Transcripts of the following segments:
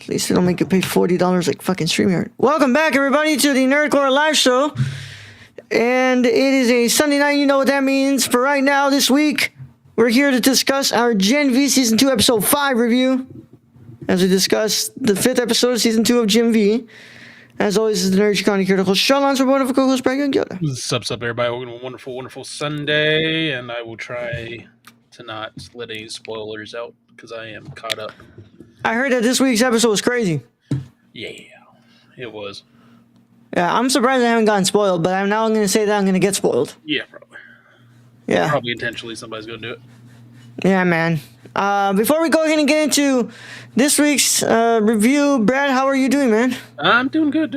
At least they don't make you pay $40 like fucking StreamYard. Welcome back, everybody, to the Nerdcore Live Show. And it is a Sunday night. You know what that means. For right now, this week, we're here to discuss our Gen V Season 2 Episode 5 review. As we discuss the 5th episode of Season 2 of Gen V. As always, this is the Nerd Chicani critical show. Lines for wonderful co-host Brad and Yoda. What's up, everybody? Welcome to a wonderful, wonderful Sunday. And I will try to not let any spoilers out because I am caught up. I heard that this week's episode was crazy. Yeah, it was. Yeah, I'm surprised I haven't gotten spoiled, but I'm going to say that I'm going to get spoiled. Yeah, probably. Yeah. Probably intentionally somebody's going to do it. Yeah, man. Before we go ahead and get into this week's review, Brad, how are you doing, man? I'm doing good,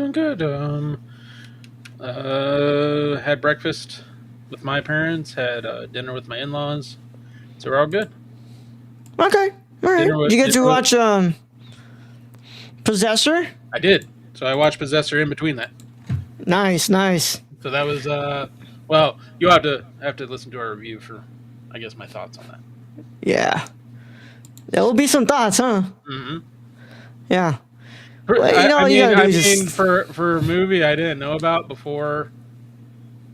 had breakfast with my parents, had dinner with my in-laws, so we're all good. Okay, all right. Did you get to watch Possessor? I did. So I watched Possessor in between that. Nice. So that was well, you'll have to listen to our review for, I guess, my thoughts on that. Yeah. There will be some thoughts, huh? Mm-hmm. Yeah. Well, for a movie I didn't know about before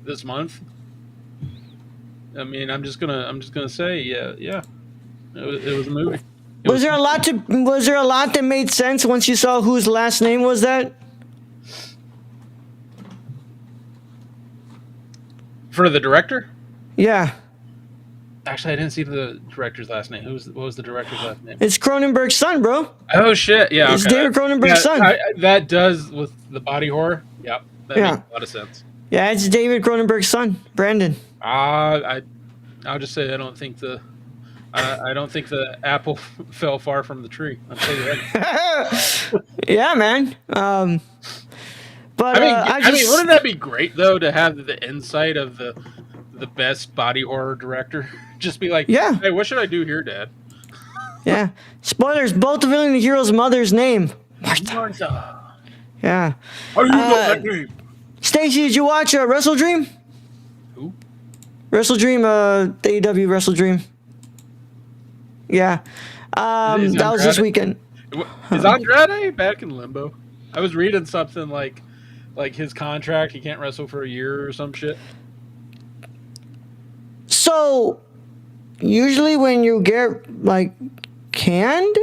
this month. I mean, I'm just gonna say, yeah. It was a movie. Was there a lot that made sense once you saw whose last name was that? For the director? Yeah. Actually, I didn't see the director's last name. What was the director's last name? It's Cronenberg's son, bro. Oh, shit. Yeah, it's David Cronenberg's son. That does, with the body horror. Yep. That makes a lot of sense. Yeah, it's David Cronenberg's son, Brandon. I'll just say I don't think the apple fell far from the tree. I'll tell you that. Yeah, man. But I mean, wouldn't that be great though to have the insight of the best body horror director? Just be like, yeah. Hey, what should I do here, Dad? Yeah. Spoilers. Both the villain and the hero's mother's name. Martha. Yeah. How do you know that name? Stacy, did you watch Wrestle Dream? Who? Wrestle Dream. The AEW Wrestle Dream. Yeah. That was this weekend. Is Andrade back in limbo? I was reading something like his contract, he can't wrestle for a year or some shit. So, usually when you get, canned,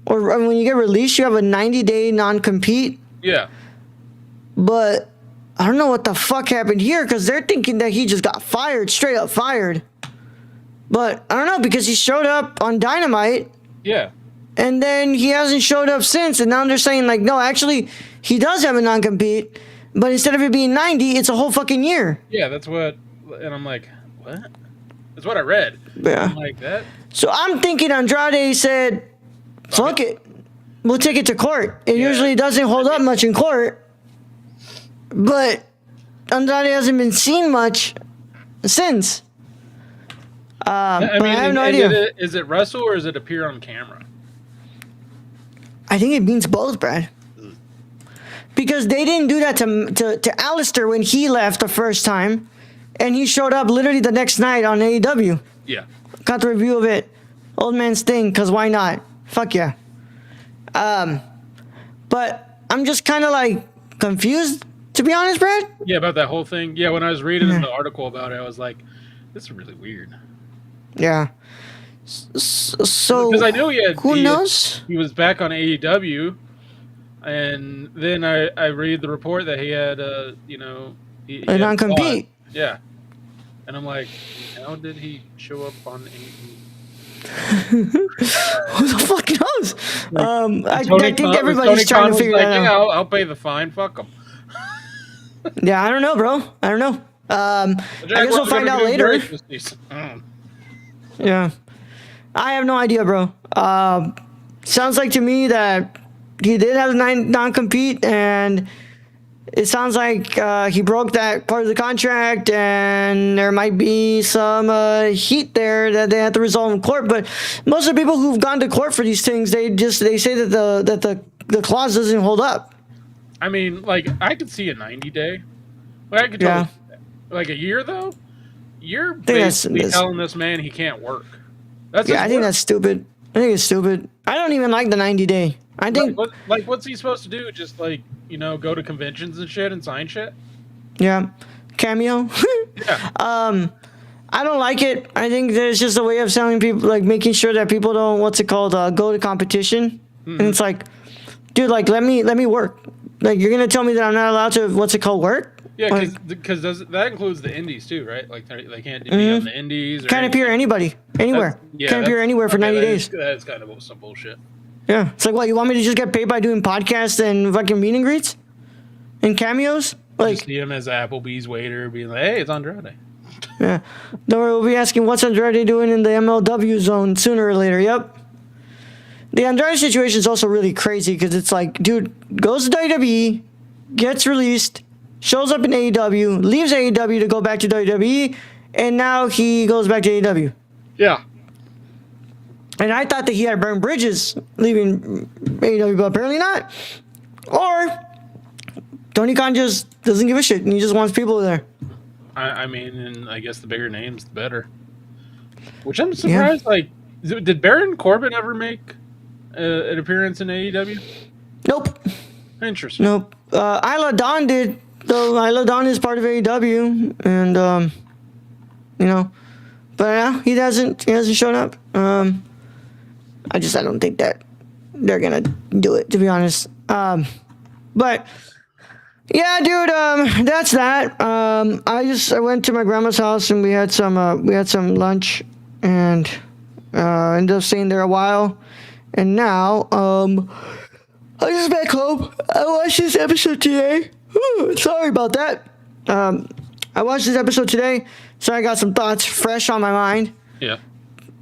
or when you get released, you have a 90-day non-compete. Yeah. But I don't know what the fuck happened here, because they're thinking that he just got fired, straight up fired. But I don't know, because he showed up on Dynamite. Yeah. And then he hasn't showed up since, and now they're saying, no, actually, he does have a non-compete, but instead of it being 90, it's a whole fucking year. Yeah, that's what, and I'm like, what? That's what I read. Yeah. I'm like, that? So I'm thinking Andrade said, fuck it. We'll take it to court. It usually doesn't hold up much in court. But Andrade hasn't been seen much since. I have no idea. Is it wrestle or is it appear on camera? I think it means both, Brad. Because they didn't do that to Alistair when he left the first time. And he showed up literally the next night on AEW. Yeah. Got the review of it. Old man's thing, because why not? Fuck yeah. But I'm just kind of confused, to be honest, Brad. Yeah, about that whole thing. Yeah, when I was reading the article about it, I was like, this is really weird. Yeah. So, because I know who knows? He was back on AEW, and then I read the report that he had, a non-compete. Yeah. And I'm like, how did he show up on AEW? Who the fuck knows? I think everybody's trying to figure that out. Yeah, I'll pay the fine. Fuck them. Yeah, I don't know, bro. I don't know. I guess we'll find out later. Yeah. I have no idea, bro. Sounds like to me that he did have a non-compete, and it sounds like he broke that part of the contract, and there might be some heat there that they have to resolve in court. But most of the people who've gone to court for these things, they say that the clause doesn't hold up. I mean, I could see a 90-day. I could totally a year though. You're basically telling this man he can't work. I think that's stupid. I think it's stupid. I don't even like the 90-day. I think, what's he supposed to do? Just like, go to conventions and shit and sign shit? yeah, cameo. Yeah. I don't like it. I think there's just a way of selling people, like making sure that people don't, go to competition. And it's like, dude, like let me work. Like you're gonna tell me that I'm not allowed to work? Yeah, because that includes the indies too, right? Like they can't be on the indies. Can't appear anywhere. Can't appear anywhere for 90 days. That's kind of some bullshit. Yeah, it's like, what, you want me to just get paid by doing podcasts and fucking meet and greets and cameos? Like, just see him as Applebee's waiter, being like, "Hey, it's Andrade." Yeah, don't worry, we'll be asking what's Andrade doing in the MLW zone sooner or later. Yep. The Andrade situation is also really crazy because it's like, dude goes to WWE, gets released, shows up in AEW, leaves AEW to go back to WWE, and now he goes back to AEW. Yeah. And I thought that he had burned bridges leaving AEW, but apparently not. Or Tony Khan just doesn't give a shit and he just wants people there. I mean, and I guess the bigger names, the better. Which I'm surprised. Yeah. Like, did Baron Corbin ever make an appearance in AEW? Nope. Interesting. Nope. Isla Dawn did. Though Isla Dawn is part of AEW, and but yeah, he hasn't shown up. I don't think that they're gonna do it, to be honest. But yeah, dude, that's that. I went to my grandma's house and we had some lunch and ended up staying there a while, and now I just back home. I watched this episode today. Sorry about that. I watched this episode today, so I got some thoughts fresh on my mind. Yeah.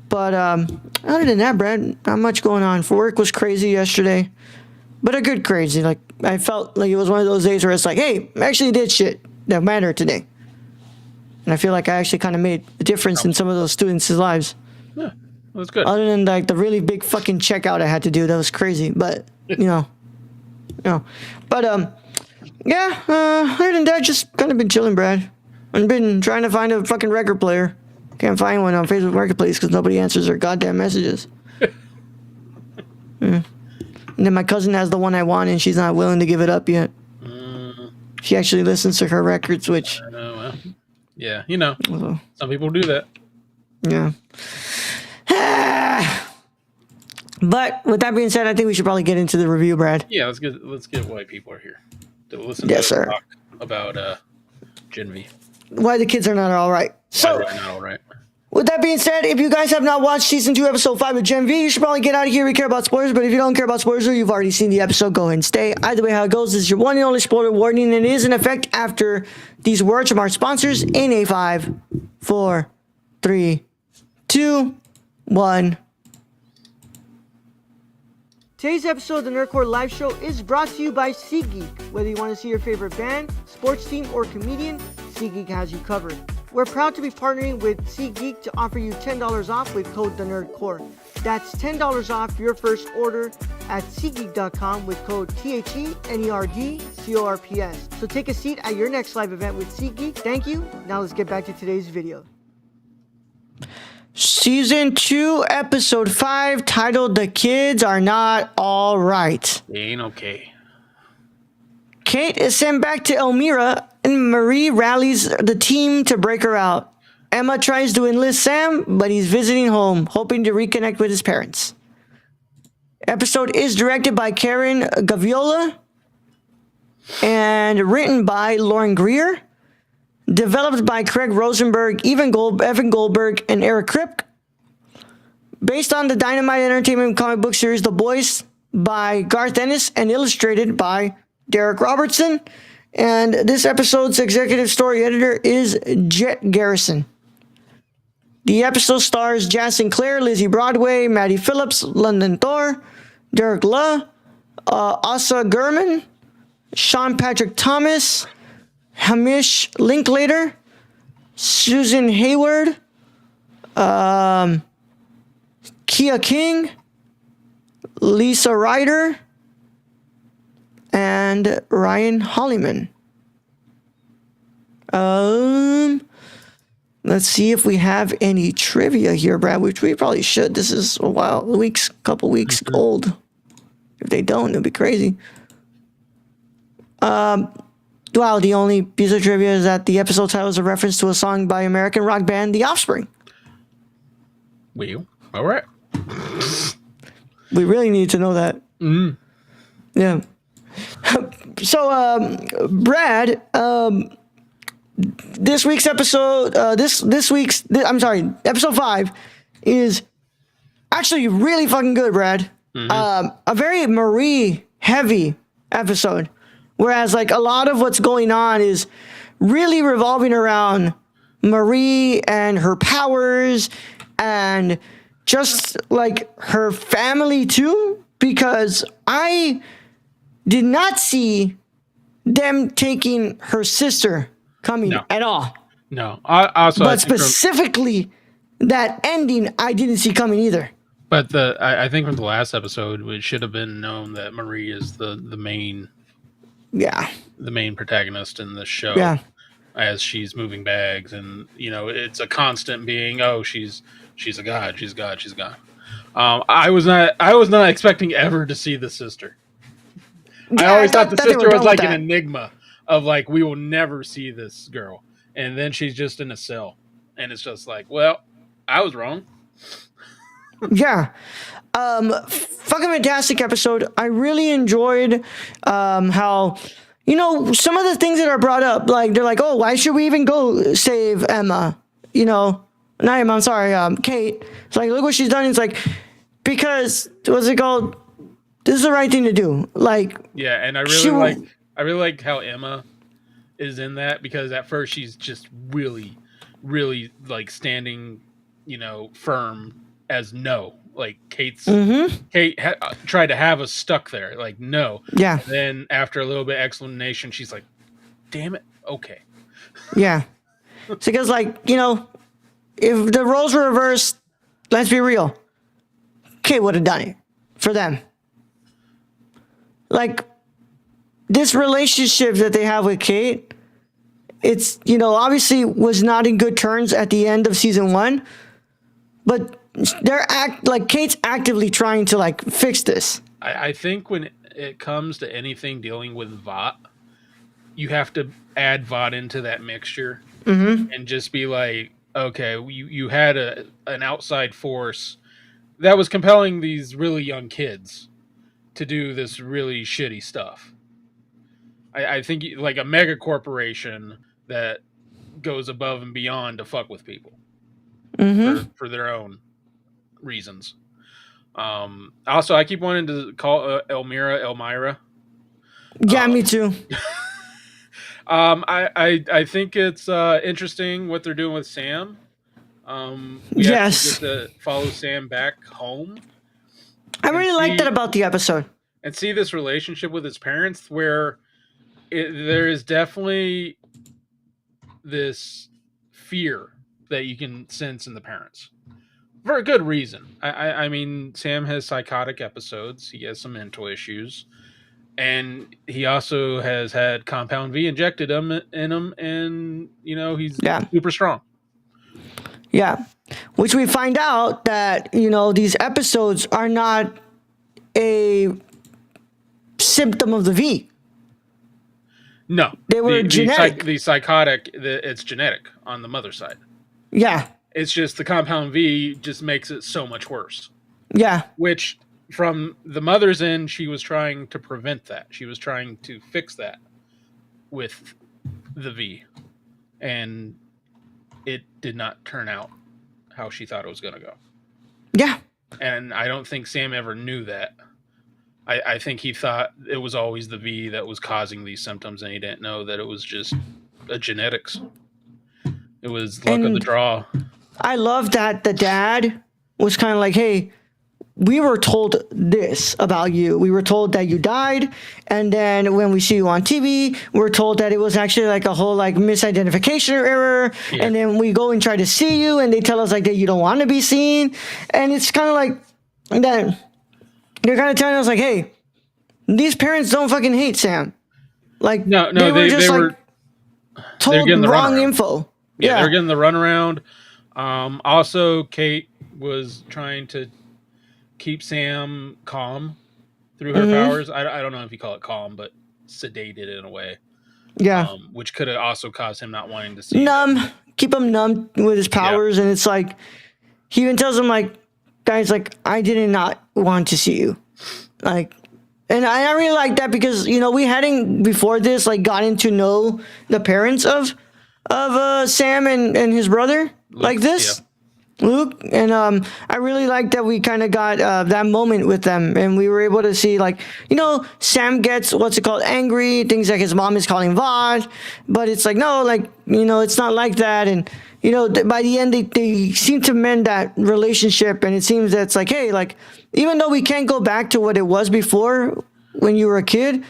But other than that, Brad, not much going on. For work was crazy yesterday, but a good crazy. Like, I felt like it was one of those days where it's like, hey, I actually did shit that mattered today. And I feel like I actually kind of made a difference in some of those students' lives. Yeah, that's good. Other than like the really big fucking checkout I had to do, that was crazy. But But yeah. Other than that, just kind of been chilling, Brad. I've been trying to find a fucking record player. Can't find one on Facebook Marketplace because nobody answers their goddamn messages. And then my cousin has the one I want, and she's not willing to give it up yet. She actually listens to her records, which... well, yeah, some people do that. Yeah. But with that being said, I think we should probably get into the review, Brad. Yeah, let's get why people are here to listen to us talk about Gen V. Why the kids are not all right. So, why they're not all right. With that being said, if you guys have not watched Season 2, Episode 5 of Gen V, you should probably get out of here if you care about spoilers. But if you don't care about spoilers or you've already seen the episode, go ahead and stay. Either way, how it goes, this is your one and only spoiler warning, and it is in effect after these words from our sponsors in a 5, 4, 3, 2, 1. Today's episode of the Nerdcore Live Show is brought to you by SeatGeek. Whether you want to see your favorite band, sports team, or comedian, SeatGeek has you covered. We're proud to be partnering with SeatGeek to offer you $10 off with code TheNerdCore. That's $10 off your first order at SeatGeek.com with code THENERDCORPS. So take a seat at your next live event with SeatGeek. Thank you. Now let's get back to today's video. Season 2, Episode 5, titled The Kids Are Not All Right. They ain't okay. Kate is sent back to Elmira, and Marie rallies the team to break her out. Emma tries to enlist Sam, but he's visiting home, hoping to reconnect with his parents. Episode is directed by Karen Gaviola and written by Lauren Greer. Developed by Craig Rosenberg, Evan Goldberg, and Eric Kripke. Based on the Dynamite Entertainment comic book series The Boys by Garth Ennis and illustrated by Derek Robertson. And this episode's executive story editor is Jet Garrison. The episode stars Jazz Sinclair, Lizzie Broadway, Maddie Phillips, London Thor, Derek Luh, Asa Gurman, Sean Patrick Thomas, Hamish Linklater, Susan Hayward, Kia King, Lisa Ryder, and Ryan Holliman. Let's see if we have any trivia here, Brad, which we probably should. This is couple weeks old. If they don't, it'll be crazy. Wow, the only piece of trivia is that the episode title is a reference to a song by American rock band The Offspring. Well, all right. We really need to know that. Yeah. So, Brad, this week's episode, episode 5 is actually really fucking good, Brad. A very Marie heavy episode, whereas like a lot of what's going on is really revolving around Marie and her powers and just like her family too, because I did not see them taking her sister coming at all. No, but specifically that ending I didn't see coming either. But I think from the last episode, it should have been known that Marie is the main protagonist in the show. Yeah. As she's moving bags, and it's a constant being. Oh, she's a god. She's God. She's God. I was not expecting ever to see the sister. I always thought the sister was like an enigma of like, we will never see this girl, and then she's just in a cell, and it's just like, well, I was wrong. Yeah. Fucking fantastic episode. I really enjoyed how, some of the things that are brought up, like they're like, oh, why should we even go save Emma? Not Emma, I'm sorry, Kate. It's like, look what she's done. It's like, because what's it called? This is the right thing to do. Like, yeah, and I really like how Emma is in that, because at first she's just really, really like standing, firm as no. Like Kate tried to have us stuck there. Like, no. Yeah. And then after a little bit of explanation, she's like, damn it. Okay. Yeah. It's because like, if the roles were reversed, let's be real, Kate would have done it for them. Like, this relationship that they have with Kate, it's, obviously was not in good terms at the end of season 1, but Kate's actively trying to like fix this. I think when it comes to anything dealing with Vought, you have to add Vought into that mixture and just be like, okay, you had an outside force that was compelling these really young kids to do this really shitty stuff. I think like a mega corporation that goes above and beyond to fuck with people for their own reasons. Also, I keep wanting to call Elmira. Yeah, me too. I think it's interesting what they're doing with Sam. We yes. get to follow Sam back home. I really like that about the episode. And see this relationship with his parents, where there is definitely this fear that you can sense in the parents. For a good reason. I mean, Sam has psychotic episodes. He has some mental issues. And he also has had Compound V injected in him. And, he's super strong. Yeah. Which we find out that, these episodes are not a symptom of the V. No. They were genetic. The psychotic, it's genetic on the mother's side. Yeah. It's just the Compound V just makes it so much worse. Yeah. Which, from the mother's end, she was trying to prevent that. She was trying to fix that with the V. And it did not turn out how she thought it was going to go. Yeah. And I don't think Sam ever knew that. I think he thought it was always the V that was causing these symptoms, and he didn't know that it was just a genetics. It was luck of the draw. I love that the dad was kind of like, hey, we were told this about you. We were told that you died. And then when we see you on TV, we're told that it was actually like a whole like misidentification error. Yeah. And then we go and try to see you and they tell us like that you don't want to be seen. And it's kind of like that. They're kind of telling us like, hey, these parents don't fucking hate Sam. Like, no, they were told wrong info. Yeah, they're getting the runaround. Also, Kate was trying to keep Sam calm through her powers. I don't know if you call it calm, but sedated in a way. Yeah. Which could have also caused him not wanting to see Numb. Keep him numb with his powers, and it's like he even tells him like, guys, like I did not want to see you, like. And I really like that because, you know, we hadn't before this like gotten to know the parents of Sam and his brother like this, Luke. And I really like that we kind of got that moment with them, and we were able to see like, you know, Sam gets angry, things like his mom is calling Vought, but it's like no, like, you know, it's not like that. And you know, by the end they seem to mend that relationship, and it seems that it's like, hey, like even though we can't go back to what it was before when you were a kid,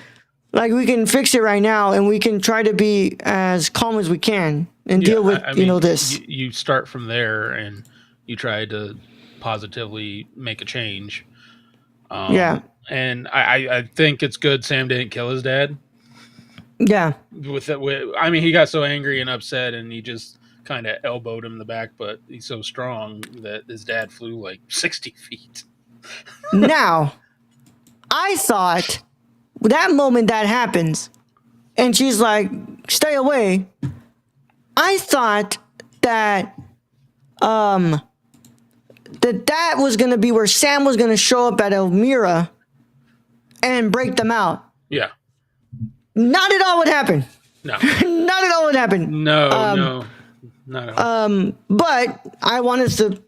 like we can fix it right now, and we can try to be as calm as we can and deal with I mean, you know this. You start from there and you try to positively make a change. And I think it's good Sam didn't kill his dad. Yeah. I mean, he got so angry and upset, and he just kind of elbowed him in the back, but he's so strong that his dad flew like 60 feet. Now, I thought that moment that happens, and she's like, "Stay away." I thought that that was gonna be where Sam was gonna show up at Elmira and break them out. Yeah. Not at all what happened. No. Not at all what happened. No. Not at all. But I want us to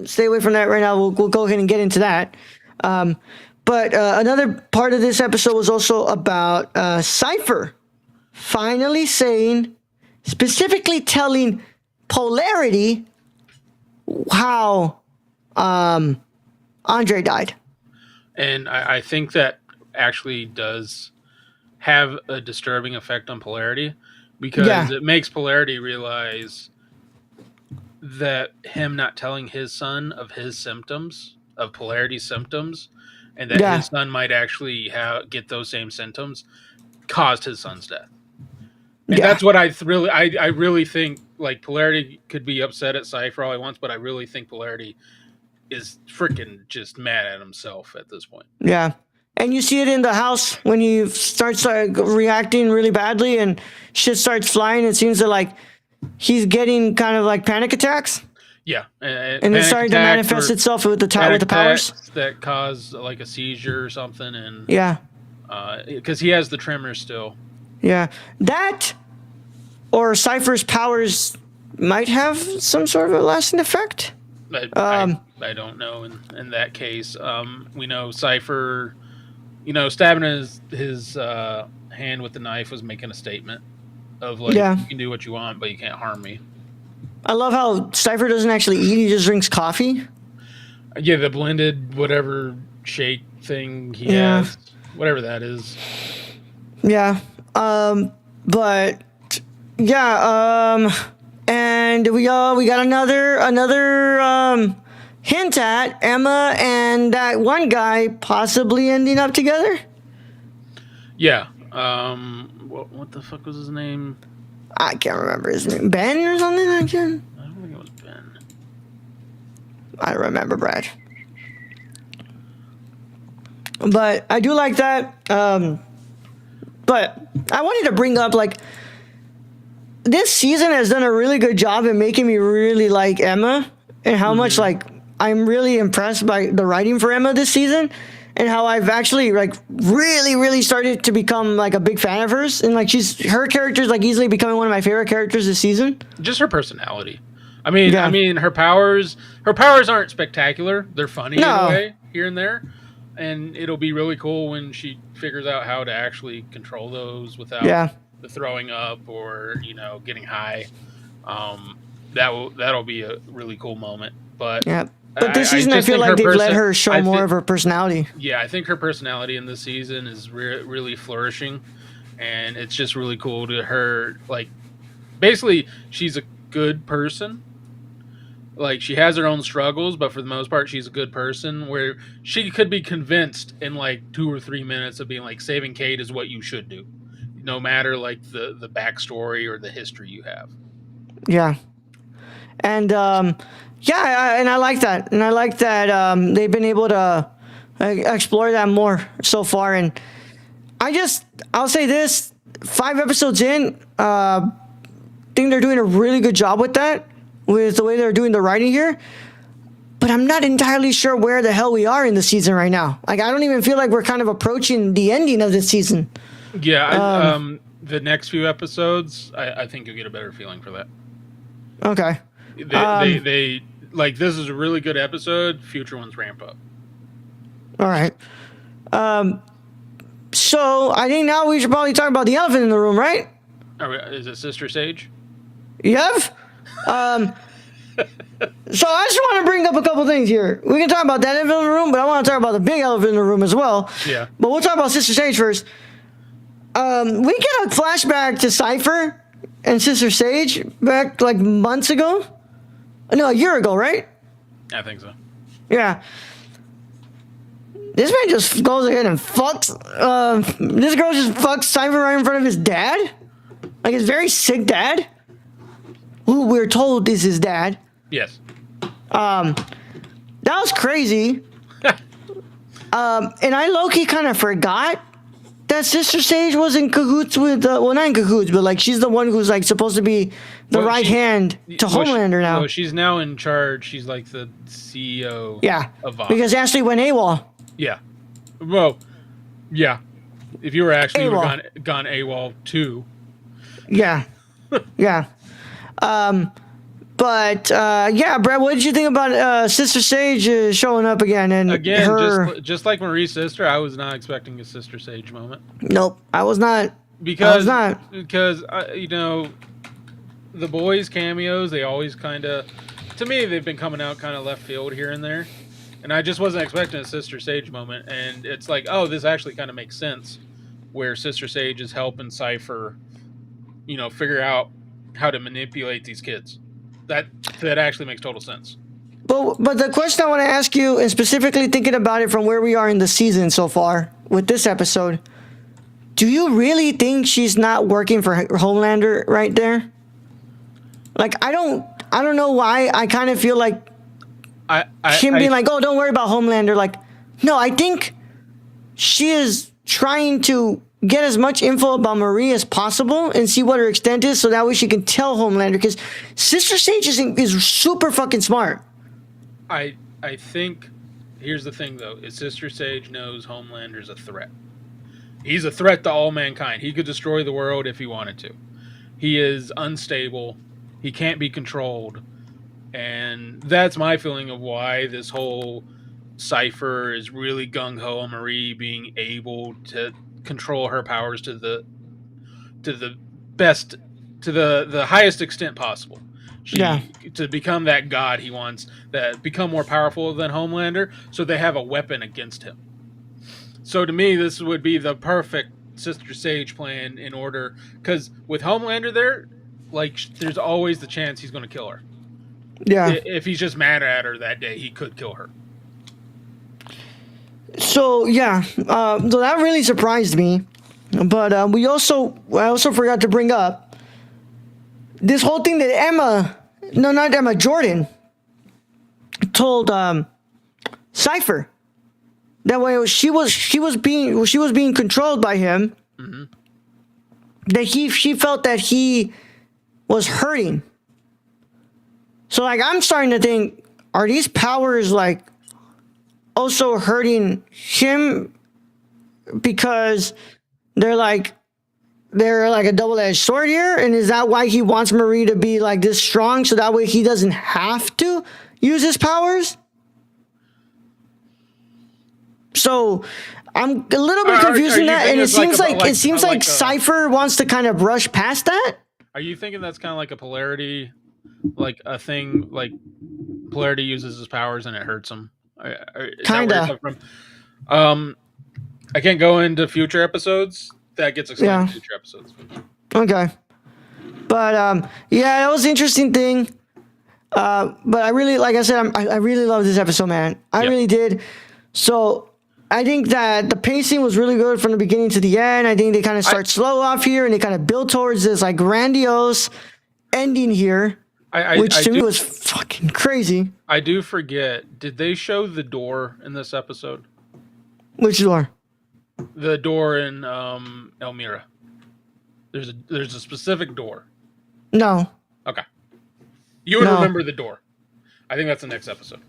stay away from that right now. We'll go ahead and get into that. But another part of this episode was also about Cypher finally specifically telling Polarity how Andre died. And I think that actually does have a disturbing effect on Polarity, because it makes Polarity realize that him not telling his son of his symptoms, of Polarity's symptoms, and that his son might actually get those same symptoms, caused his son's death. And that's what I really think. Like, Polarity could be upset at Cypher all he wants, but I really think Polarity is freaking just mad at himself at this point. Yeah. And you see it in the house when he starts reacting really badly and shit starts flying. It seems that like he's getting kind of like panic attacks. Yeah, and it's starting to manifest itself with the powers that cause like a seizure or something. And because he has the tremor still. Yeah, that or Cypher's powers might have some sort of a lasting effect. I don't know. In that case, we know Cypher, you know, stabbing his hand with the knife was making a statement of like, you can do what you want, but you can't harm me. I love how Cypher doesn't actually eat; he just drinks coffee. Yeah, the blended whatever shake thing he has, whatever that is. Yeah, but and we got another hint at Emma and that one guy possibly ending up together. Yeah. What the fuck was his name? I can't remember his name. Ben or something like that? I don't think it was Ben. I don't remember, Brad. But I do like that. But I wanted to bring up, like, this season has done a really good job in making me really like Emma, and how much, like, I'm really impressed by the writing for Emma this season, and how I've actually, like, really, really started to become, like, a big fan of hers. And, like, her character's, like, easily becoming one of my favorite characters this season. Just her personality. I mean, her powers aren't spectacular. They're funny in a way, here and there. And it'll be really cool when she figures out how to actually control those without the throwing up or, you know, getting high. That'll be a really cool moment. But but this season I feel like they've let her show more of her personality. Yeah, I think her personality in this season is really flourishing, and it's just really cool to her. Like, basically, she's a good person. Like, she has her own struggles, but for the most part, she's a good person, where she could be convinced in, like, 2 or 3 minutes of being, like, saving Kate is what you should do, no matter, like, the backstory or the history you have. Yeah. And, and I like that. And I like that they've been able to explore that more so far. And I'll say this: 5 episodes in, think they're doing a really good job with that, with the way they're doing the writing here. But I'm not entirely sure where the hell we are in the season right now. Like, I don't even feel like we're kind of approaching the ending of this season. Yeah, the next few episodes, I think you'll get a better feeling for that. Okay. They like, this is a really good episode. Future ones ramp up. All right. So I think now we should probably talk about the elephant in the room, right? Is it Sister Sage? Yep. So I just want to bring up a couple things here. We can talk about that elephant in the room, but I want to talk about the big elephant in the room as well. Yeah. But we'll talk about Sister Sage first. We get a flashback to Cypher and Sister Sage back like months ago. No, a year ago, right? I think so. Yeah. This man just goes ahead and fucks. This girl just fucks Cypher right in front of his dad. Like his very sick dad. Who we're told is his dad. Yes. That was crazy. And I low-key kind of forgot that Sister Sage was in cahoots with, well, not in cahoots, but like she's the one who's like supposed to be the right hand to Homelander now. Well, she's now in charge. She's like the CEO. Yeah. Of Vox. Because Ashley went AWOL. Yeah. Well, yeah. If you were actually AWOL. gone AWOL too. Yeah. Yeah. But yeah, Brad, what did you think about Sister Sage showing up again? And again, her... just like Marie's sister, I was not expecting a Sister Sage moment. Nope, I was not. Because you know, the boys' cameos, they always kind of, to me, they've been coming out kind of left field here and there, and I just wasn't expecting a Sister Sage moment. And it's like, oh, this actually kind of makes sense, where Sister Sage is helping Cypher, you know, figure out how to manipulate these kids. That actually makes total sense. But the question I want to ask you, and specifically thinking about it from where we are in the season so far with this episode, do you really think she's not working for Homelander right there? Like, I don't know why. I kind of feel like him being like, oh, don't worry about Homelander. Like, no, I think she is trying to get as much info about Marie as possible and see what her extent is, so that way she can tell Homelander. Because Sister Sage is super fucking smart. I think, here's the thing though, is Sister Sage knows Homelander's a threat. He's a threat to all mankind. He could destroy the world if he wanted to. He is unstable. He can't be controlled. And that's my feeling of why this whole Cypher is really gung-ho on Marie being able to control her powers to the best, to the highest extent possible. To become that god he wants, that become more powerful than Homelander, so they have a weapon against him. So to me, this would be the perfect Sister Sage plan in order, because with Homelander there, like, there's always the chance he's going to kill her. Yeah. If he's just mad at her that day, he could kill her. So yeah, so that really surprised me. But I also forgot to bring up this whole thing that Jordan told Cypher. That way she was being controlled by him. Mm-hmm. That she felt that he was hurting. So like, I'm starting to think, are these powers like also hurting him because they're like a double-edged sword here? And is that why he wants Marie to be like this strong, so that way he doesn't have to use his powers? So I'm a little bit confused in that, and it seems like Cypher wants to kind of brush past that. Are you thinking that's kind of like a polarity, like a thing, like polarity uses his powers and it hurts him? Kinda. I can't go into future episodes. That gets explained in future episodes. Okay. But yeah, that was an interesting thing. But I really, like I said, I really love this episode, man. I really did. So I think that the pacing was really good from the beginning to the end. I think they kind of start slow off here, and they kind of build towards this like grandiose ending here, which to me was fucking crazy. I do forget. Did they show the door in this episode? Which door? The door in Elmira. There's a specific door. No. Okay. You would No. remember the door. I think that's the next episode.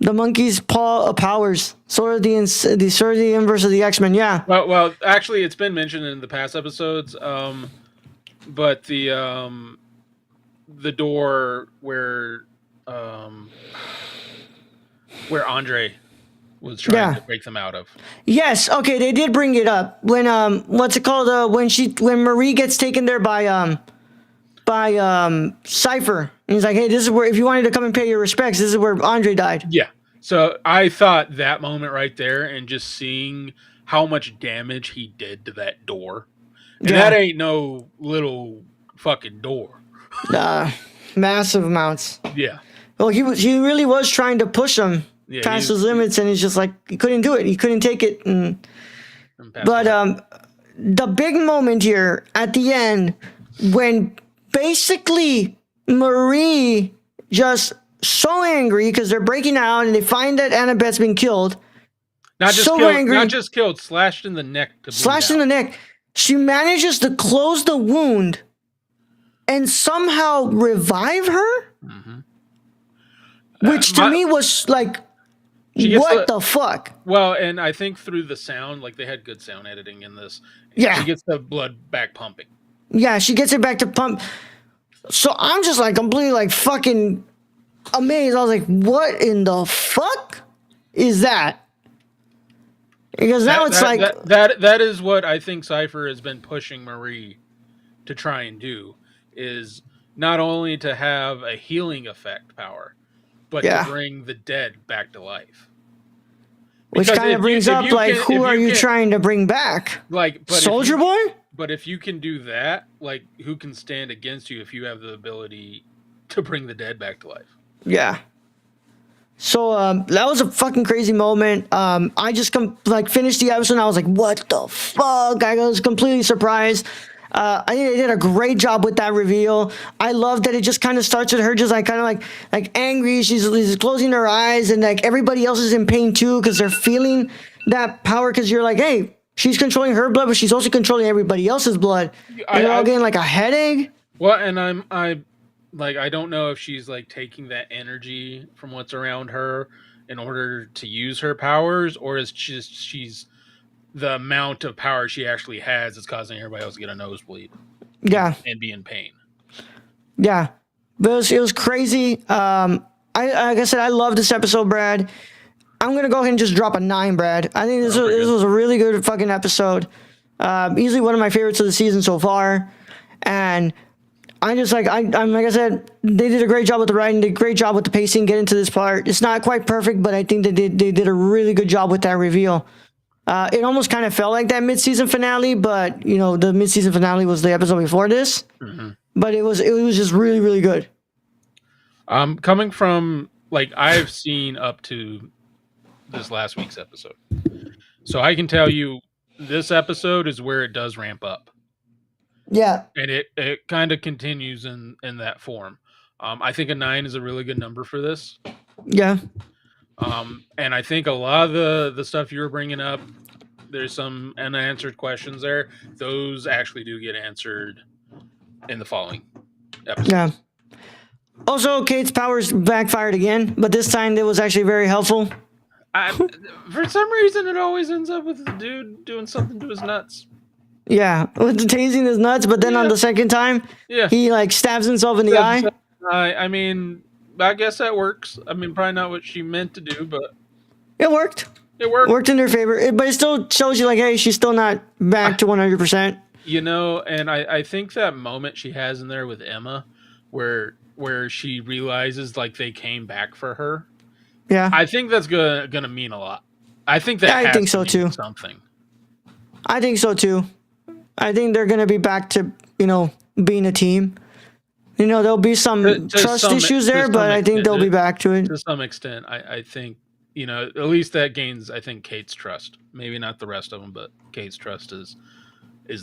The monkey's paw powers. Sort of the inverse of the X-Men. Yeah. Well, actually, it's been mentioned in the past episodes. But the door where Andre was trying to break them out of. Yes. Okay. They did bring it up when what's it called? When Marie gets taken there by Cypher. And he's like, hey, this is where, if you wanted to come and pay your respects, this is where Andre died. Yeah. So I thought that moment right there, and just seeing how much damage he did to that door, and that ain't no little fucking door. Massive amounts. Yeah. Well, he really was trying to push him past his limits, and he's just like, he couldn't do it. He couldn't take it. But the big moment here at the end, when basically Marie just so angry because they're breaking out and they find that Annabeth's been killed. Not just killed, slashed in the neck. Slashed in the neck. She manages to close the wound and somehow revive her? Mm-hmm. Which to me was like, what the fuck? Well, and I think through the sound, like they had good sound editing in this. Yeah. She gets the blood back pumping. Yeah, she gets it back to pump. So I'm just like completely like fucking amazed. I was like, what in the fuck is that? Because now that is what I think Cypher has been pushing Marie to try and do, is not only to have a healing effect power, but to bring the dead back to life. Which kind of brings up, like, who are you trying to bring back? Like, Soldier Boy? But if you can do that, like, who can stand against you if you have the ability to bring the dead back to life? Yeah. So that was a fucking crazy moment. I just finished the episode and I was like, what the fuck? I was completely surprised. I think they did a great job with that reveal. I love that it just kind of starts with her just like kind of like angry. She's closing her eyes, and like everybody else is in pain too because they're feeling that power, because you're like, hey, she's controlling her blood, but she's also controlling everybody else's blood. And they're all getting like a headache. Well, and I don't know if she's like taking that energy from what's around her in order to use her powers, or is she's the amount of power she actually has is causing everybody else to get a nosebleed. Yeah. And be in pain. Yeah. But it was crazy. Like I said, I love this episode, Brad. I'm going to go ahead and just drop a 9, Brad. I think this was a really good fucking episode. Easily one of my favorites of the season so far. And I just like I said, they did a great job with the writing, did a great job with the pacing, getting to this part. It's not quite perfect, but I think they did a really good job with that reveal. It almost kind of felt like that mid-season finale, but you know, the mid-season finale was the episode before this. Mm-hmm. But it was just really, really good. Coming from, like, I've seen up to this last week's episode, so I can tell you this episode is where it does ramp up. Yeah. And it kind of continues in that form. I think a 9 is a really good number for this. Yeah. And I think a lot of the stuff you were bringing up, there's some unanswered questions there. Those actually do get answered in the following episode. Yeah. Also, Kate's powers backfired again, but this time it was actually very helpful. For some reason, it always ends up with the dude doing something to his nuts. Yeah, with the tasing his nuts, but then on the second time, he like stabs himself in the eye. I mean, I guess that works. I mean, probably not what she meant to do, but it worked. It worked in her favor, but it still shows you like, hey, she's still not back to 100%. You know, and I think that moment she has in there with Emma, where she realizes like they came back for her. Yeah, I think that's gonna mean a lot. I think that. I think so too. Something. I think so too. I think they're gonna be back to, you know, being a team. You know, there'll be some trust issues there, but I think they'll be back to it. To some extent, I think, you know, at least that gains, I think, Kate's trust. Maybe not the rest of them, but Kate's trust is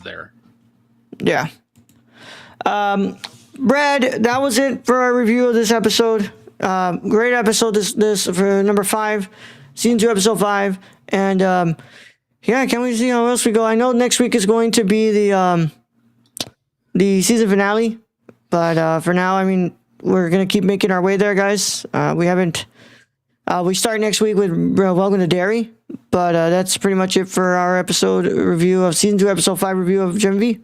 there. Yeah. Brad, that was it for our review of this episode. Great episode, this for number 5. Season 2, Episode 5. And yeah, can't wait to see how else we go. I know next week is going to be the season finale. But for now, I mean, we're going to keep making our way there, guys. We start next week with Welcome to Derry. But that's pretty much it for our episode review of Season 2, Episode 5 review of Gen V.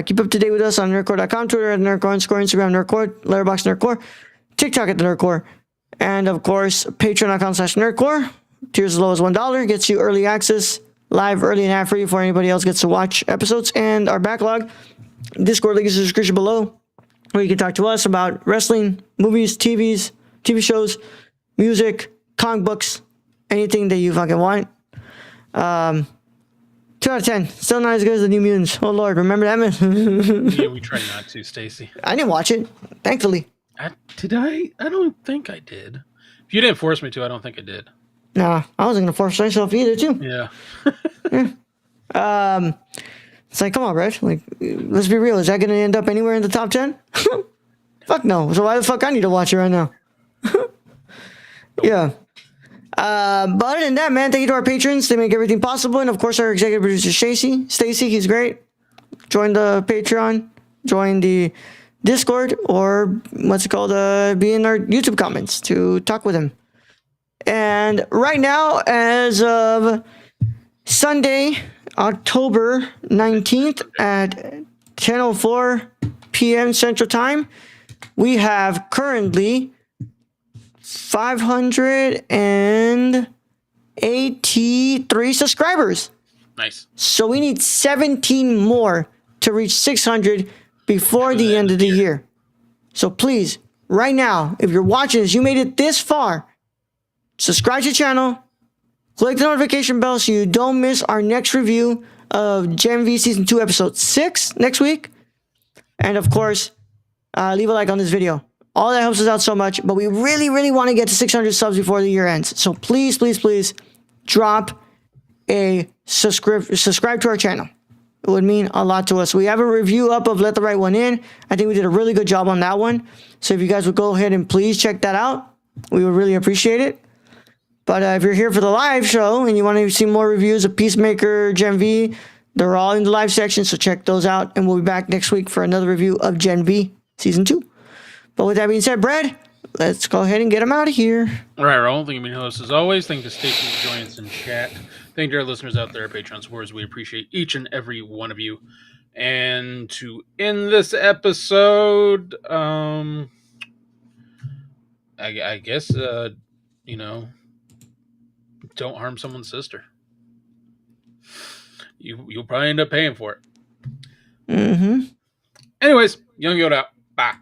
Keep up to date with us on nerdcore.com, Twitter at nerdcore, Instagram nerdcore, Letterboxd nerdcore, TikTok at the nerdcore, and of course, patreon.com/nerdcore. Tiers as low as $1 gets you early access, live, early, and ad-free before anybody else gets to watch episodes, and our backlog. Discord link is in the description below, where you can talk to us about wrestling, movies, TV shows, music, comic books, anything that you fucking want. 2 out of 10. Still not as good as the New Mutants. Oh Lord, remember that, man? Yeah, we try not to, Stacy. I didn't watch it, thankfully. Did I? I don't think I did. If you didn't force me to, I don't think I did. Nah, I wasn't gonna force myself either, too. Yeah. Yeah. It's like, come on, Brett. Like, let's be real. Is that gonna end up anywhere in the top 10? Fuck no. So why the fuck I need to watch it right now? Yeah. But other than that, man, thank you to our patrons. They make everything possible. And of course, our executive producer, Stacy, he's great. Join the Patreon, join the Discord, or what's it called? Be in our YouTube comments to talk with him. And right now, as of Sunday, October 19th at 10:04 p.m. Central Time, we have currently 583 subscribers. Nice. So we need 17 more to reach 600 before the end of the year. So please, right now, if you're watching this, you made it this far, subscribe to the channel, click the notification bell so you don't miss our next review of Gen V Season 2 Episode 6 next week. And of course, leave a like on this video. All that helps us out so much, but we really, really want to get to 600 subs before the year ends. So please, please, please drop a subscribe to our channel. It would mean a lot to us. We have a review up of Let the Right One In. I think we did a really good job on that one. So if you guys would go ahead and please check that out, we would really appreciate it. But if you're here for the live show and you want to see more reviews of Peacemaker, Gen V, they're all in the live section, so check those out. And we'll be back next week for another review of Gen V Season 2. But with that being said, Brad, let's go ahead and get him out of here. All right, Raul. Thank you, my host, as always. Thank you to Stacy for joining us in chat. Thank you to our listeners out there, Patreon supporters. We appreciate each and every one of you. And to end this episode, I guess, don't harm someone's sister. You'll probably end up paying for it. Mm-hmm. Anyways, Young Yoda out. Bye.